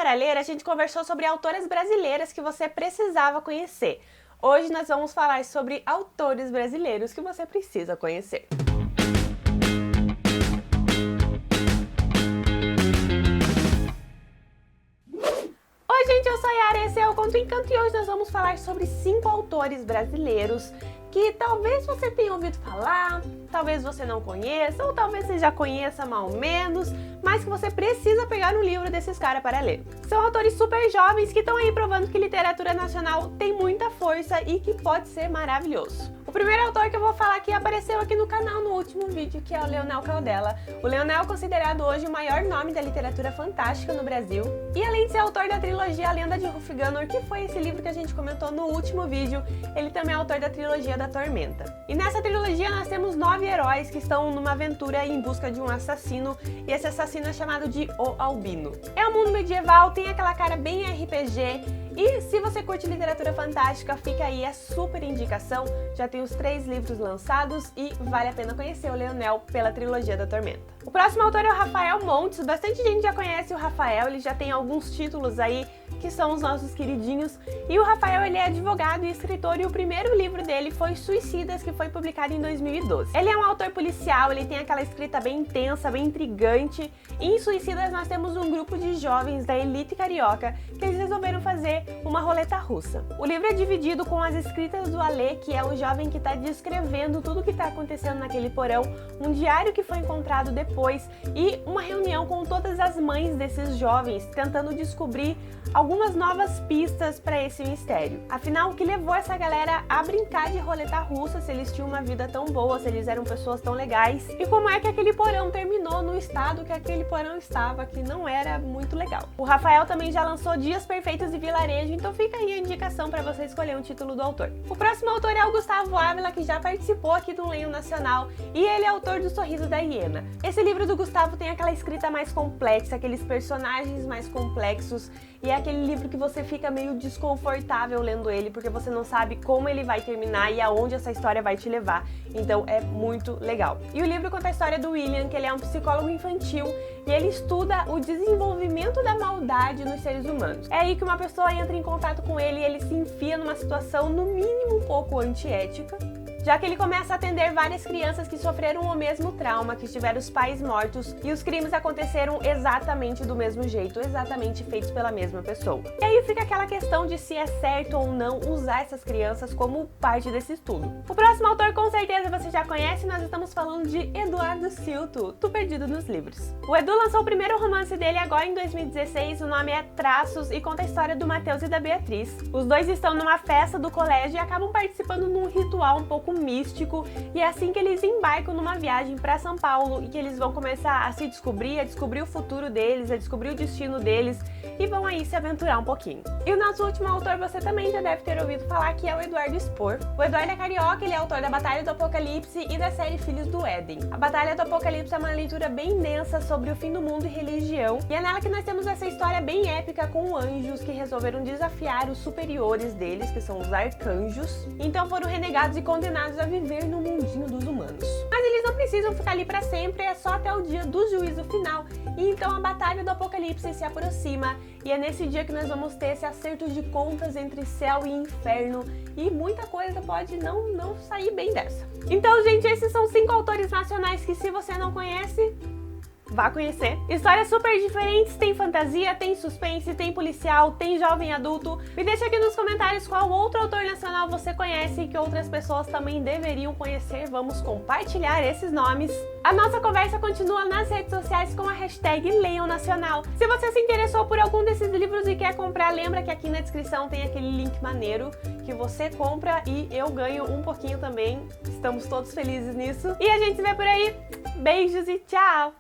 para Ler, a gente conversou sobre autoras brasileiras que você precisava conhecer. Hoje nós vamos falar sobre autores brasileiros que você precisa conhecer. Oi gente, eu sou a Yara, esse é o Conto Encanto e hoje nós vamos falar sobre 5 autores brasileiros que talvez você tenha ouvido falar, talvez você não conheça, ou talvez você já conheça mal ou menos, mas que você precisa pegar um livro desses caras para ler. São autores super jovens que estão aí provando que literatura nacional tem muita força e que pode ser maravilhoso. O primeiro autor que eu vou falar aqui apareceu aqui no canal no último vídeo, que é o Leonel Caldela. O Leonel é considerado hoje o maior nome da literatura fantástica no Brasil. E além de ser autor da trilogia A Lenda de Rufiganor, que foi esse livro que a gente comentou no último vídeo, ele também é autor da trilogia da Tormenta. E nessa trilogia nós temos 9 heróis que estão numa aventura em busca de um assassino, e esse assassino é chamado de O Albino. É um mundo medieval, tem aquela cara bem RPG, e se você curte literatura fantástica, fica aí a super indicação. Já tem os 3 livros lançados e vale a pena conhecer o Leonel pela trilogia da Tormenta. O próximo autor é o Rafael Montes. Bastante gente já conhece o Rafael, ele já tem alguns títulos aí que são os nossos queridinhos. E o Rafael, ele é advogado e escritor, e o primeiro livro dele foi Suicidas, que foi publicado em 2012. Ele é um autor policial, ele tem aquela escrita bem intensa, bem intrigante. E em Suicidas nós temos um grupo de jovens da elite carioca que eles resolveram fazer uma roleta russa. O livro é dividido com as escritas do Alê, que é o jovem que está descrevendo tudo o que está acontecendo naquele porão, um diário que foi encontrado depois e uma reunião com todas as mães desses jovens, tentando descobrir algumas novas pistas para esse mistério. Afinal, o que levou essa galera a brincar de roleta russa, se eles tinham uma vida tão boa, se eles eram pessoas tão legais, e como é que aquele porão terminou no estado que aquele porão estava, que não era muito legal. O Rafael também já lançou Dias Perfeitos e Vilarejo, então fica aí a indicação para você escolher um título do autor. O próximo autor é o Gustavo Ávila, que já participou aqui do Leio Nacional, e ele é autor do Sorriso da Hiena. Esse livro do Gustavo tem aquela escrita mais complexa, aqueles personagens mais complexos, e é aquele livro que você fica meio desconfortável lendo ele, porque você não sabe como ele vai terminar e aonde essa história vai te levar. Então é muito legal. E o livro conta a história do William, que ele é um psicólogo infantil e ele estuda o desenvolvimento da maldade nos seres humanos. É aí que uma pessoa entra em contato com ele e ele se enfia numa situação no mínimo um pouco antiética, já que ele começa a atender várias crianças que sofreram o mesmo trauma, que tiveram os pais mortos, e os crimes aconteceram exatamente do mesmo jeito, exatamente feitos pela mesma pessoa. E aí fica aquela questão de se é certo ou não usar essas crianças como parte desse estudo. O próximo autor com certeza você já conhece, nós estamos falando de Eduardo Silto, Tu Perdido nos Livros. O Edu lançou o primeiro romance dele agora em 2016, o nome é Traços e conta a história do Matheus e da Beatriz. Os dois estão numa festa do colégio e acabam participando num ritual um pouco místico, e é assim que eles embarcam numa viagem para São Paulo e que eles vão começar a se descobrir, a descobrir o futuro deles, a descobrir o destino deles e vão aí se aventurar um pouquinho. E o nosso último autor você também já deve ter ouvido falar, que é o Eduardo Spor. O Eduardo é carioca, ele é autor da Batalha do Apocalipse e da série Filhos do Éden. A Batalha do Apocalipse é uma leitura bem densa sobre o fim do mundo e religião, e é nela que nós temos essa história bem épica com anjos que resolveram desafiar os superiores deles, que são os arcanjos, então foram renegados e condenados a viver no mundinho dos humanos. Mas eles não precisam ficar ali para sempre, é só até o dia do juízo final, e então a Batalha do Apocalipse se aproxima, e é nesse dia que nós vamos ter esse acerto de contas entre céu e inferno, e muita coisa pode não sair bem dessa. Então, gente, esses são 5 autores nacionais que, se você não conhece, vá conhecer. Histórias super diferentes, tem fantasia, tem suspense, tem policial, tem jovem adulto. Me deixa aqui nos comentários qual outro autor nacional você conhece e que outras pessoas também deveriam conhecer. Vamos compartilhar esses nomes. A nossa conversa continua nas redes sociais com a hashtag Leiam Nacional. Se você se interessou por algum desses livros e quer comprar, lembra que aqui na descrição tem aquele link maneiro que você compra e eu ganho um pouquinho também. Estamos todos felizes nisso. E a gente se vê por aí. Beijos e tchau!